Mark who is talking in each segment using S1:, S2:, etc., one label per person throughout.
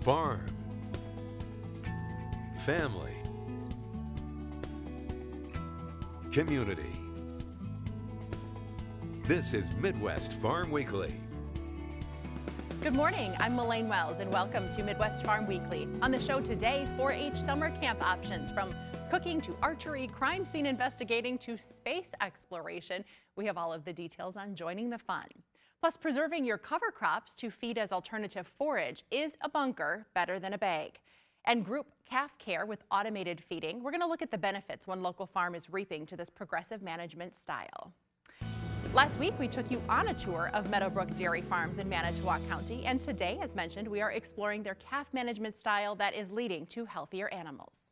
S1: farm, family, community. This is Midwest Farm Weekly.
S2: Good morning, I'm Elaine Wells and welcome to Midwest Farm Weekly. On the show today, 4-H summer camp options from cooking to archery, crime scene investigating to space exploration. We have all of the details on joining the fun. Plus, preserving your cover crops to feed as alternative forage is a bunker better than a bag. And group calf care with automated feeding. We're going to look at the benefits one local farm is reaping to this progressive management style. Last week, we took you on a tour of Meadowbrook Dairy Farms in Manitowoc County. And today, as mentioned, we are exploring their calf management style that is leading to healthier animals.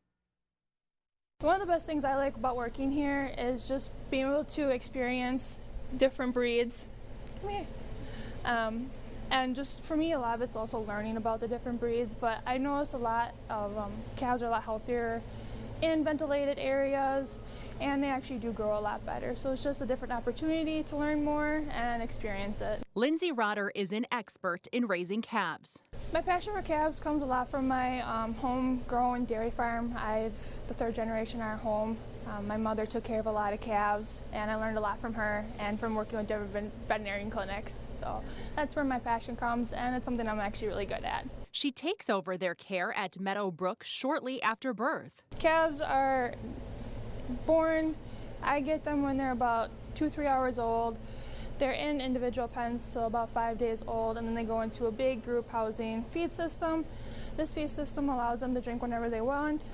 S3: One of the best things I like about working here is just being able to experience different breeds. Come here. And just for me, a lot of it's also learning about the different breeds, but I notice a lot of calves are a lot healthier in ventilated areas, and they actually do grow a lot better. So it's just a different opportunity to learn more and experience it.
S2: Lindsay Rotter is an expert in raising calves.
S3: My passion for calves comes a lot from my home-grown dairy farm. I've the third generation in our home. My mother took care of a lot of calves, and I learned a lot from her and from working with different veterinarian clinics. So that's where my passion comes, and it's something I'm actually really good at.
S2: She takes over their care at Meadowbrook shortly after birth.
S3: Calves are born, I get them when they're about 2-3 hours old. They're in individual pens till about 5 days old, and then they go into a big group housing feed system. This feed system allows them to drink whenever they want.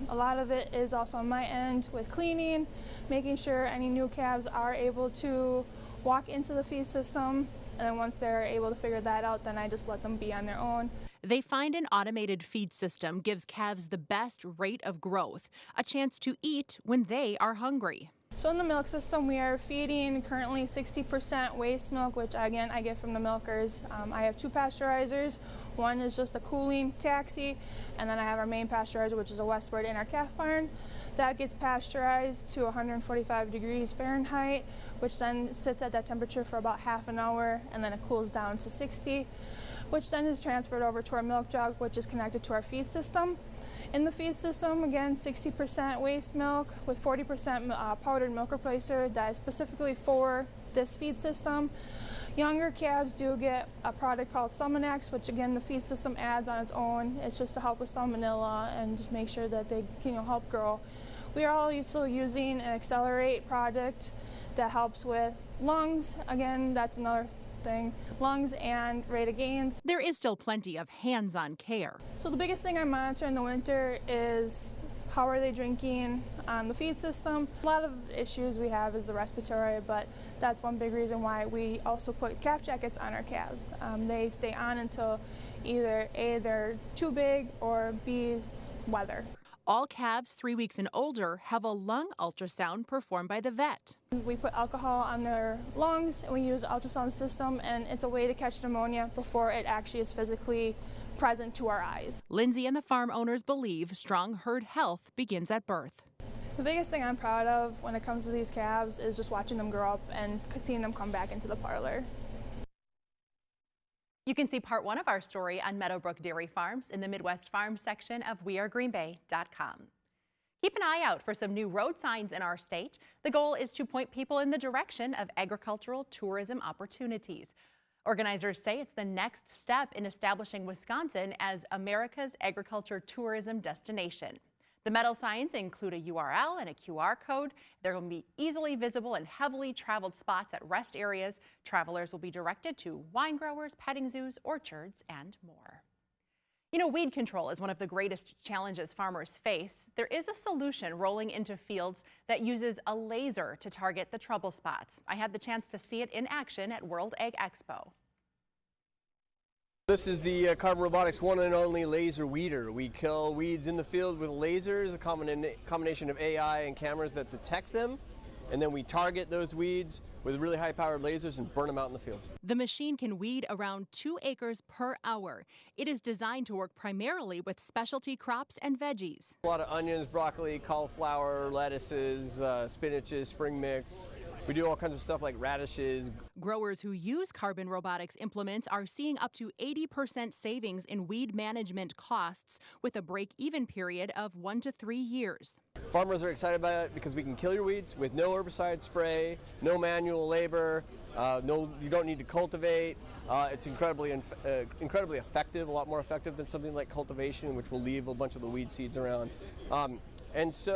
S3: A lot of it is also on my end with cleaning, making sure any new calves are able to walk into the feed system. And then once they're able to figure that out, then I just let them be on their own.
S2: They find an automated feed system gives calves the best rate of growth, a chance to eat when they are hungry.
S3: So in the milk system, we are feeding currently 60% waste milk, which again, I get from the milkers. I have 2 pasteurizers. One is just a cooling taxi, and then I have our main pasteurizer, which is a Westward in our calf barn. That gets pasteurized to 145 degrees Fahrenheit, which then sits at that temperature for about half an hour, and then it cools down to 60, which then is transferred over to our milk jug, which is connected to our feed system. In the feed system, again, 60% waste milk with 40% powdered milk replacer that is specifically for this feed system. Younger calves do get a product called Salmonax, which again the feed system adds on its own. It's just to help with salmonella and just make sure that they help grow. We are also using an Accelerate product that helps with lungs. Again, that's another thing, lungs and rate of gains.
S2: There is still plenty of hands-on care.
S3: So the biggest thing I monitor in the winter is how are they drinking on the feed system. A lot of issues we have is the respiratory, but that's one big reason why we also put calf jackets on our calves. They stay on until either A, they're too big, or B, weather.
S2: All calves 3 weeks and older have a lung ultrasound performed by the vet.
S3: We put alcohol on their lungs, and we use the ultrasound system, and it's a way to catch pneumonia before it actually is physically present to our eyes.
S2: Lindsay and the farm owners believe strong herd health begins at birth.
S3: The biggest thing I'm proud of when it comes to these calves is just watching them grow up and seeing them come back into the parlor.
S2: You can see part 1 of our story on Meadowbrook Dairy Farms in the Midwest Farm section of wearegreenbay.com. Keep an eye out for some new road signs in our state. The goal is to point people in the direction of agricultural tourism opportunities. Organizers say it's the next step in establishing Wisconsin as America's agriculture tourism destination. The metal signs include a URL and a QR code. They will be easily visible in heavily traveled spots at rest areas. Travelers will be directed to wine growers, petting zoos, orchards, and more. You know, weed control is one of the greatest challenges farmers face. There is a solution rolling into fields that uses a laser to target the trouble spots. I had the chance to see it in action at World Ag Expo.
S4: This is the Carbon Robotics one and only laser weeder. We kill weeds in the field with lasers, a combination of AI and cameras that detect them, and then we target those weeds with really high-powered lasers and burn them out in the field.
S2: The machine can weed around 2 acres per hour. It is designed to work primarily with specialty crops and veggies.
S4: A lot of onions, broccoli, cauliflower, lettuces, spinaches, spring mix, We do all kinds of stuff like radishes.
S2: Growers who use carbon robotics implements are seeing up to 80% savings in weed management costs with a break-even period of 1 to 3 years.
S4: Farmers are excited about it because we can kill your weeds with no herbicide spray, no manual labor, you don't need to cultivate. It's incredibly effective, a lot more effective than something like cultivation, which will leave a bunch of the weed seeds around. And it's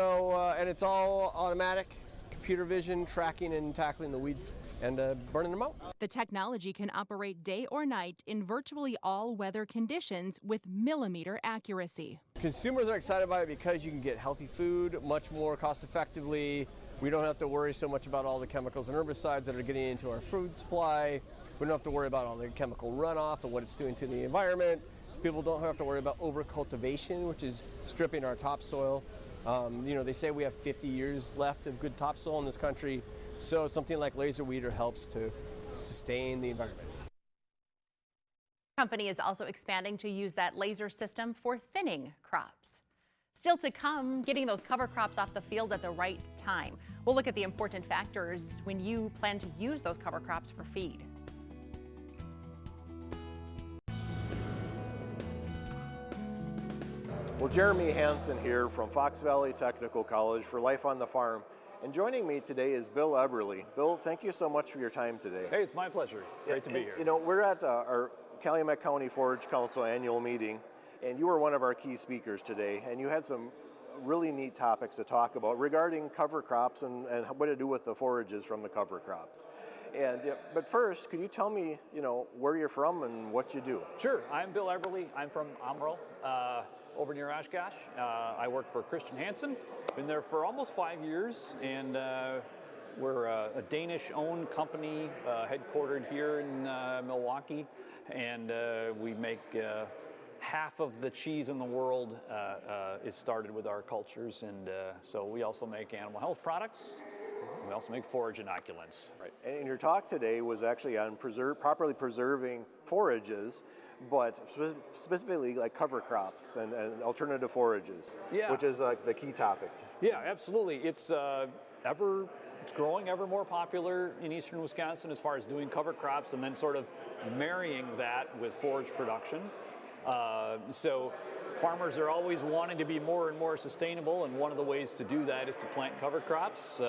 S4: all automatic, computer vision, tracking and tackling the weeds and burning them out.
S2: The technology can operate day or night in virtually all weather conditions with millimeter accuracy.
S4: Consumers are excited about it because you can get healthy food much more cost effectively. We don't have to worry so much about all the chemicals and herbicides that are getting into our food supply. We don't have to worry about all the chemical runoff and what it's doing to the environment. People don't have to worry about over-cultivation, which is stripping our topsoil. They say we have 50 years left of good topsoil in this country, so something like laser weeder helps to sustain the environment.
S2: The company is also expanding to use that laser system for thinning crops. Still to come, getting those cover crops off the field at the right time. We'll look at the important factors when you plan to use those cover crops for feed.
S5: Well, Jeremy Hansen here from Fox Valley Technical College for Life on the Farm. And joining me today is Bill Eberly. Bill, thank you so much for your time today.
S6: Hey, it's my pleasure. Great to be here.
S5: You know, we're at our Calumet County Forage Council annual meeting, and you were one of our key speakers today, and you had some really neat topics to talk about regarding cover crops and what to do with the forages from the cover crops. But first, could you tell me, where you're from and what you do?
S6: Sure. I'm Bill Eberly. I'm from Omro, over near Oshkosh. I work for Christian Hansen. Been there for almost 5 years, and we're a Danish-owned company headquartered here in Milwaukee, and we make half of the cheese in the world is started with our cultures, and so we also make animal health products. We also make forage inoculants.
S5: Right. And your talk today was actually on properly preserving forages, but specifically like cover crops and alternative forages, which is like the key topic.
S6: Yeah, absolutely. It's growing ever more popular in eastern Wisconsin as far as doing cover crops and then sort of marrying that with forage production. So farmers are always wanting to be more and more sustainable, and one of the ways to do that is to plant cover crops.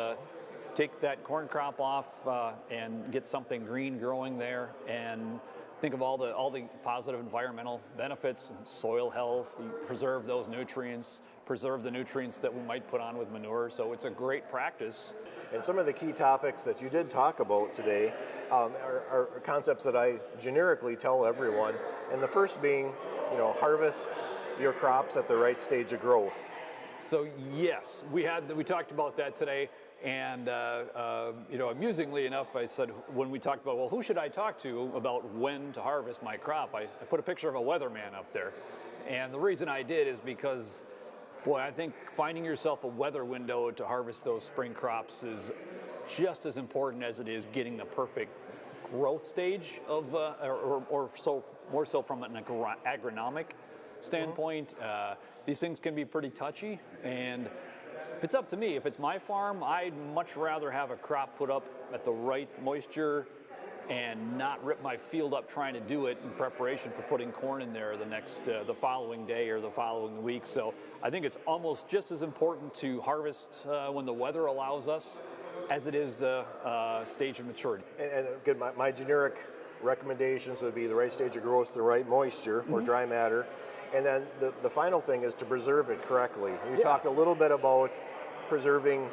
S6: Take that corn crop off and get something green growing there, and think of all the positive environmental benefits, soil health, preserve those nutrients, preserve the nutrients that we might put on with manure. So it's a great practice.
S5: And some of the key topics that you did talk about today are concepts that I generically tell everyone. And the first being, harvest your crops at the right stage of growth.
S6: So yes, we talked about that today. And, amusingly enough, I said, when we talked about, well, who should I talk to about when to harvest my crop? I put a picture of a weatherman up there. And the reason I did is because, boy, I think finding yourself a weather window to harvest those spring crops is just as important as it is getting the perfect growth stage of, more so from an agronomic standpoint. These things can be pretty touchy, and if it's up to me, if it's my farm, I'd much rather have a crop put up at the right moisture and not rip my field up trying to do it in preparation for putting corn in there the following day or the following week. So I think it's almost just as important to harvest when the weather allows us as it is stage of maturity.
S5: And again, my generic recommendations would be the right stage of growth, the right moisture or dry matter. And then the final thing is to preserve it correctly. You talked a little bit about preserving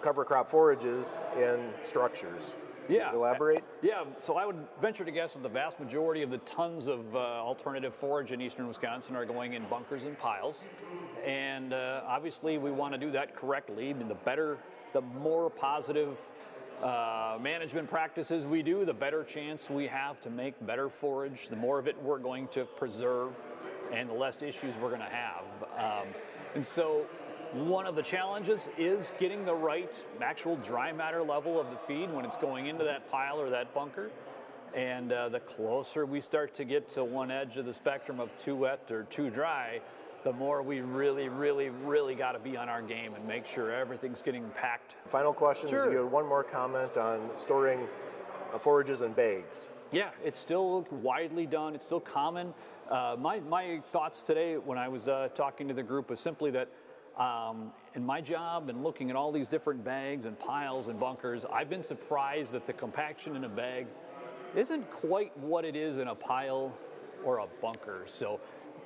S5: cover crop forages in structures.
S6: Yeah.
S5: Elaborate?
S6: Yeah, so I would venture to guess that the vast majority of the tons of alternative forage in eastern Wisconsin are going in bunkers and piles. And obviously we want to do that correctly. I mean, the more positive management practices we do, the better chance we have to make better forage, the more of it we're going to preserve, and the less issues we're going to have. And so one of the challenges is getting the right actual dry matter level of the feed when it's going into that pile or that bunker. And the closer we start to get to one edge of the spectrum of too wet or too dry, the more we really got to be on our game and make sure everything's getting packed.
S5: Final question.
S6: Sure.
S5: You had one more comment on storing forages in bags.
S6: Yeah, it's still widely done. It's still common. My thoughts today when I was talking to the group was simply that in my job and looking at all these different bags and piles and bunkers, I've been surprised that the compaction in a bag isn't quite what it is in a pile or a bunker. So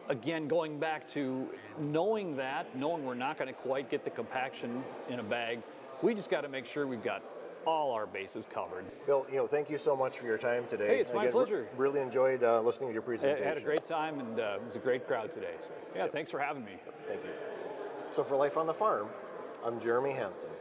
S6: again, going back to knowing we're not going to quite get the compaction in a bag, we just got to make sure we've got all our bases covered.
S5: Bill, thank you so much for your time today.
S6: Hey, it's my pleasure.
S5: Really enjoyed listening to your presentation.
S6: I had a great time, and it was a great crowd today. So yeah, thanks for having me.
S5: Thank you. So for Life on the Farm, I'm Jeremy Hansen.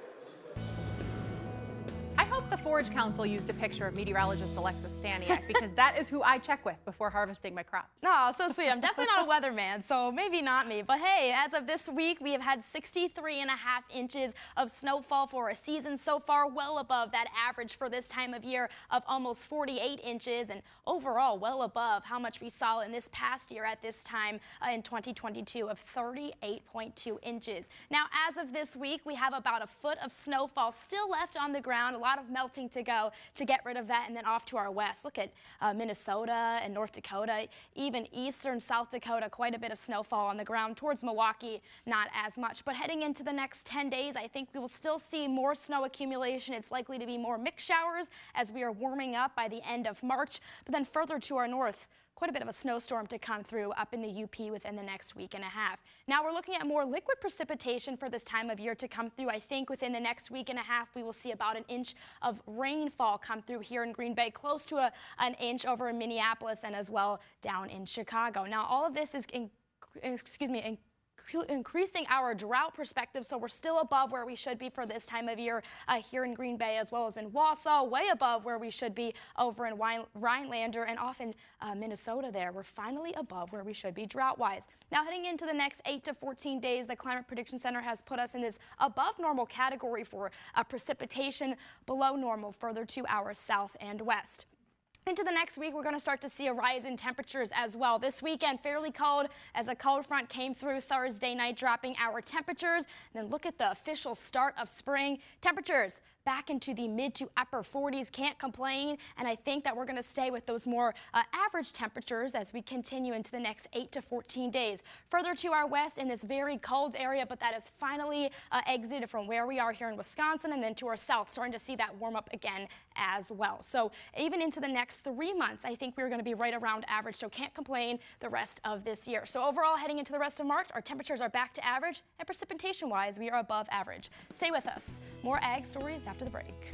S2: I hope the Forage Council used a picture of meteorologist Alexis Staniak because that is who I check with before harvesting my crops.
S7: Oh, so sweet. I'm definitely not a weatherman, so maybe not me. But hey, as of this week, we have had 63.5 inches of snowfall for a season so far, well above that average for this time of year of almost 48 inches, and overall well above how much we saw in this past year at this time in 2022 of 38.2 inches. Now, as of this week, we have about a foot of snowfall still left on the ground, a lot of melting to go to get rid of that, and then off to our west. Look at Minnesota and North Dakota, even eastern South Dakota, quite a bit of snowfall on the ground. Towards Milwaukee, not as much. But heading into the next 10 days, I think we will still see more snow accumulation. It's likely to be more mixed showers as we are warming up by the end of March. But then further to our north, quite a bit of a snowstorm to come through up in the UP within the next week and a half. Now we're looking at more liquid precipitation for this time of year to come through. I think within the next week and a half we will see about an inch of rainfall come through here in Green Bay, close to an inch over in Minneapolis and as well down in Chicago. Now all of this is increasing our drought perspective, so we're still above where we should be for this time of year here in Green Bay as well as in Wausau, way above where we should be over in Rhinelander and off in Minnesota there. We're finally above where we should be drought-wise. Now heading into the next 8 to 14 days, the Climate Prediction Center has put us in this above normal category for precipitation, below normal further to our south and west. Into the next week, we're going to start to see a rise in temperatures as well. This weekend, fairly cold as a cold front came through Thursday night, dropping our temperatures. And then look at the official start of spring. Temperatures back into the mid to upper 40s, can't complain. And I think that we're going to stay with those more average temperatures as we continue into the next 8 to 14 days. Further to our west in this very cold area, but that has finally exited from where we are here in Wisconsin, and then to our south, starting to see that warm up again as well. So even into the next 3 months, I think we're going to be right around average, so can't complain the rest of this year. So overall, heading into the rest of March, our temperatures are back to average, and precipitation-wise, we are above average. Stay with us. More ag stories after the break.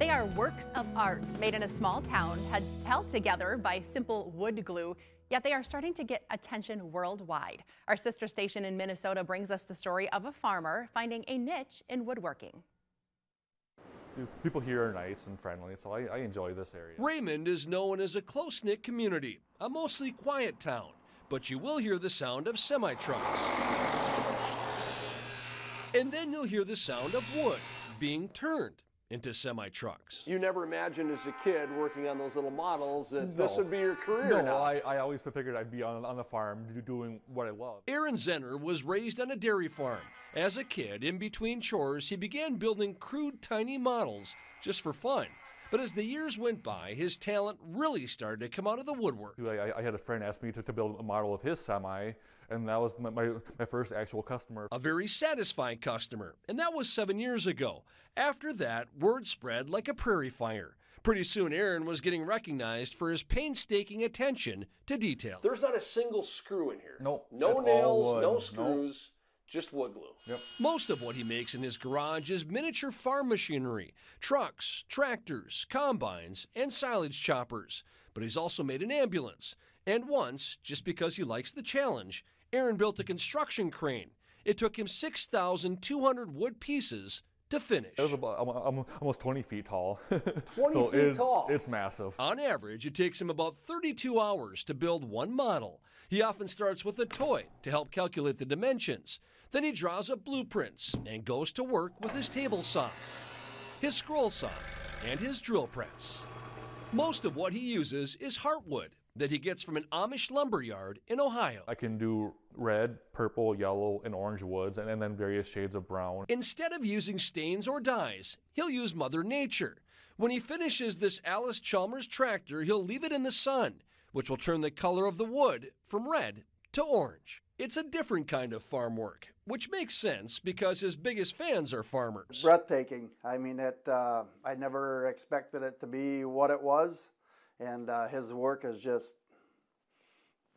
S2: They are works of art made in a small town, held together by simple wood glue, yet they are starting to get attention worldwide. Our sister station in Minnesota brings us the story of a farmer finding a niche in woodworking.
S8: People here are nice and friendly, so I enjoy this area.
S9: Raymond is known as a close-knit community, a mostly quiet town, but you will hear the sound of semi-trucks. And then you'll hear the sound of wood being turned into semi-trucks.
S10: You never imagined as a kid working on those little models that this would be your career
S8: No,
S10: now.
S8: I always figured I'd be on the farm doing what I love.
S9: Aaron Zenner was raised on a dairy farm. As a kid, in between chores, he began building crude, tiny models just for fun. But as the years went by, his talent really started to come out of the woodwork.
S8: I had a friend ask me to build a model of his semi, and that was my first actual customer.
S9: A very satisfied customer, and that was 7 years ago. After that, word spread like a prairie fire. Pretty soon, Aaron was getting recognized for his painstaking attention to detail.
S10: There's not a single screw in here.
S8: Nope.
S10: No nails, no screws, just wood glue.
S8: Yep.
S9: Most of what he makes in his garage is miniature farm machinery, trucks, tractors, combines, and silage choppers. But he's also made an ambulance. And once, just because he likes the challenge, Aaron built a construction crane. It took him 6,200 wood pieces to finish.
S8: It was about almost 20 feet tall.
S10: 20 feet tall?
S8: It's massive.
S9: On average, it takes him about 32 hours to build one model. He often starts with a toy to help calculate the dimensions. Then he draws up blueprints and goes to work with his table saw, his scroll saw, and his drill press. Most of what he uses is heartwood, that he gets from an Amish lumber yard in Ohio.
S8: I can do red, purple, yellow, and orange woods, and then various shades of brown.
S9: Instead of using stains or dyes, he'll use Mother Nature. When he finishes this Alice Chalmers tractor, he'll leave it in the sun, which will turn the color of the wood from red to orange. It's a different kind of farm work, which makes sense because his biggest fans are farmers.
S11: Breathtaking. I mean, I never expected it to be what it was, and his work is just,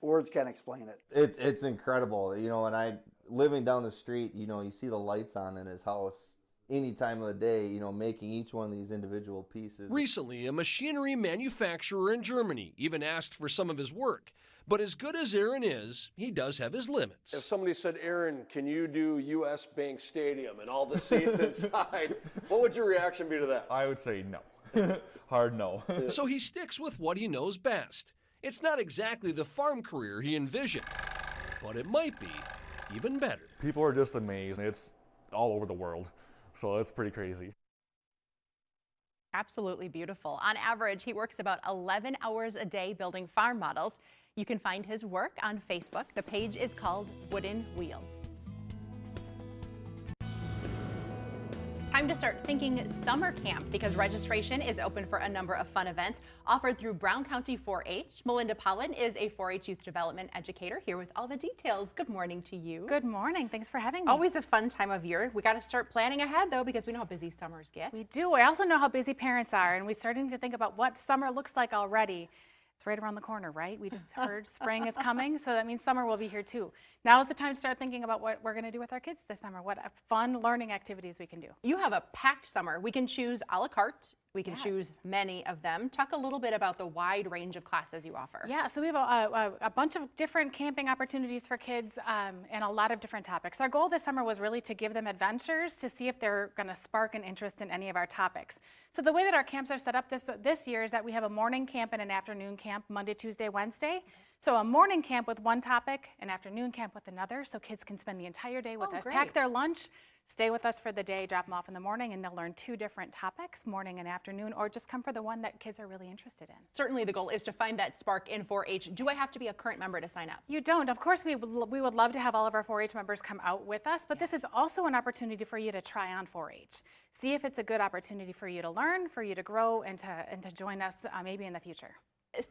S11: words can't explain it.
S12: It's incredible, you know, and living down the street, you know, you see the lights on in his house any time of the day, you know, making each one of these individual pieces.
S9: Recently, a machinery manufacturer in Germany even asked for some of his work. But as good as Aaron is, he does have his limits.
S10: If somebody said, Aaron, can you do U.S. Bank Stadium and all the seats inside, what would your reaction be to that?
S8: I would say no. Hard no.
S9: So he sticks with what he knows best. It's not exactly the farm career he envisioned, but it might be even better.
S8: People are just amazed. It's all over the world, so it's pretty crazy.
S2: Absolutely beautiful. On average, he works about 11 hours a day building farm models. You can find his work on Facebook. The page is called Wooden Wheels. Time to start thinking summer camp because registration is open for a number of fun events offered through Brown County 4-H. Melinda Pollen is a 4-H youth development educator here with all the details. Good morning to you.
S13: Good morning. Thanks for having me.
S2: Always a fun time of year. We got to start planning ahead though because we know how busy summers get.
S13: We do. I also know how busy parents are, and we're starting to think about what summer looks like already. It's right around the corner, right? We just heard spring is coming, so that means summer will be here too. Now is the time to start thinking about what we're going to do with our kids this summer, what fun learning activities we can do.
S2: You have a packed summer. We can choose a la carte. We can choose many of them. Talk a little bit about the wide range of classes you offer.
S13: Yeah, so we have a bunch of different camping opportunities for kids and a lot of different topics. Our goal this summer was really to give them adventures to see if they're going to spark an interest in any of our topics. So the way that our camps are set up this year is that we have a morning camp and an afternoon camp Monday, Tuesday, Wednesday. So a morning camp with one topic, an afternoon camp with another, so kids can spend the entire day with us, pack their lunch, stay with us for the day, drop them off in the morning, and they'll learn 2 different topics, morning and afternoon, or just come for the one that kids are really interested in.
S2: Certainly the goal is to find that spark in 4-H. Do I have to be a current member to sign up?
S13: You don't. Of course, we would love to have all of our 4-H members come out with us, but this is also an opportunity for you to try on 4-H. See if it's a good opportunity for you to learn, for you to grow, and to join us maybe in the future.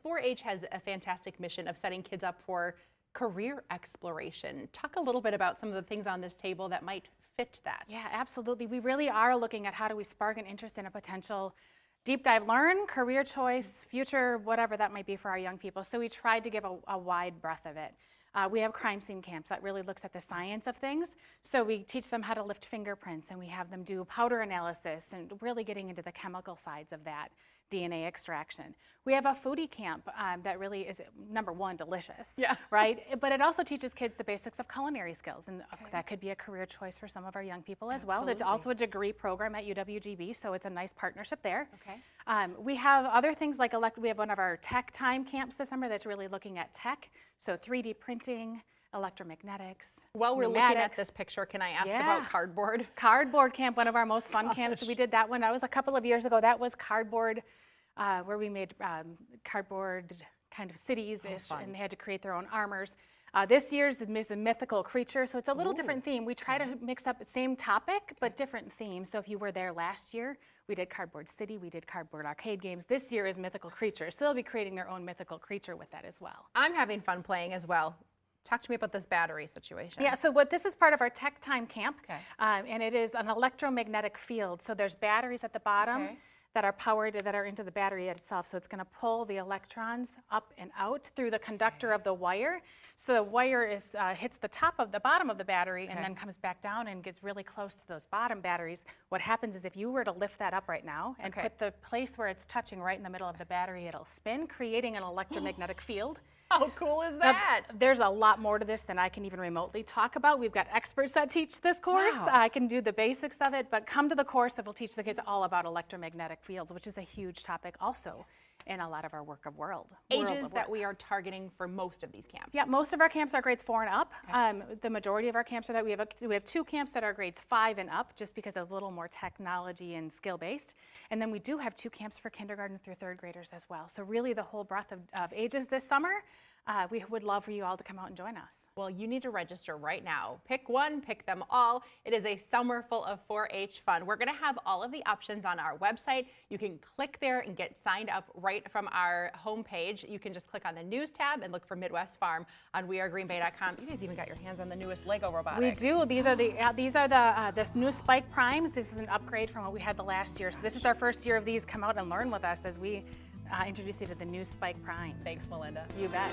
S2: 4-H has a fantastic mission of setting kids up for career exploration. Talk a little bit about some of the things on this table that might fit that.
S13: Yeah, absolutely. We really are looking at how do we spark an interest in a potential deep dive learn, career choice, future, whatever that might be for our young people. So we tried to give a wide breadth of it. We have crime scene camps that really looks at the science of things. So we teach them how to lift fingerprints, and we have them do powder analysis and really getting into the chemical sides of that. DNA extraction. We have a foodie camp that really is, number one, delicious, right? But it also teaches kids the basics of culinary skills, and that could be a career choice for some of our young people as well. It's also a degree program at UWGB, so it's a nice partnership there. We have other things like we have one of our tech time camps this summer that's really looking at tech, so 3D printing, electromagnetics.
S2: While we're looking at this picture, can I ask about cardboard?
S13: Cardboard camp, one of our most fun camps. We did that one. That was a couple of years ago. That was cardboard, where we made cardboard kind of cities-ish, and they had to create their own armors. This year's is a mythical creature, so it's a little different theme. We try to mix up the same topic, but different themes. So if you were there last year, we did Cardboard City, we did Cardboard Arcade Games. This year is mythical creatures, so they'll be creating their own mythical creature with that as well.
S2: I'm having fun playing as well. Talk to me about this battery situation.
S13: Yeah, so this is part of our Tech Time Camp, and it is an electromagnetic field. So there's batteries at the bottom that are powered, that are into the battery itself. So it's going to pull the electrons up and out through the conductor of the wire. So the wire hits the bottom of the battery and then comes back down and gets really close to those bottom batteries. What happens is if you were to lift that up right now and put the place where it's touching right in the middle of the battery, it'll spin, creating an electromagnetic field.
S2: How cool is that?
S13: Now, there's a lot more to this than I can even remotely talk about. We've got experts that teach this course. I can do the basics of it, but come to the course that will teach the kids all about electromagnetic fields, which is a huge topic also in a lot of our world of world.
S2: Ages that we are targeting for most of these camps?
S13: Yeah, most of our camps are grades 4 and up. Okay. The majority of our camps are that we have 2 camps that are grades 5 and up, just because it's a little more technology and skill based. And then we do have 2 camps for kindergarten through 3rd graders as well. So really the whole breadth of ages this summer. We would love for you all to come out and join us.
S2: Well, you need to register right now. Pick one, pick them all. It is a summer full of 4-H fun. We're going to have all of the options on our website. You can click there and get signed up right from our homepage. You can just click on the news tab and look for Midwest Farm on wearegreenbay.com. You guys even got your hands on the newest Lego robotics.
S13: We do. These are this new Spike Primes. This is an upgrade from what we had the last year. So this is our first year of these. Come out and learn with us as we introduce you to the new Spike Primes.
S2: Thanks, Melinda.
S13: You bet.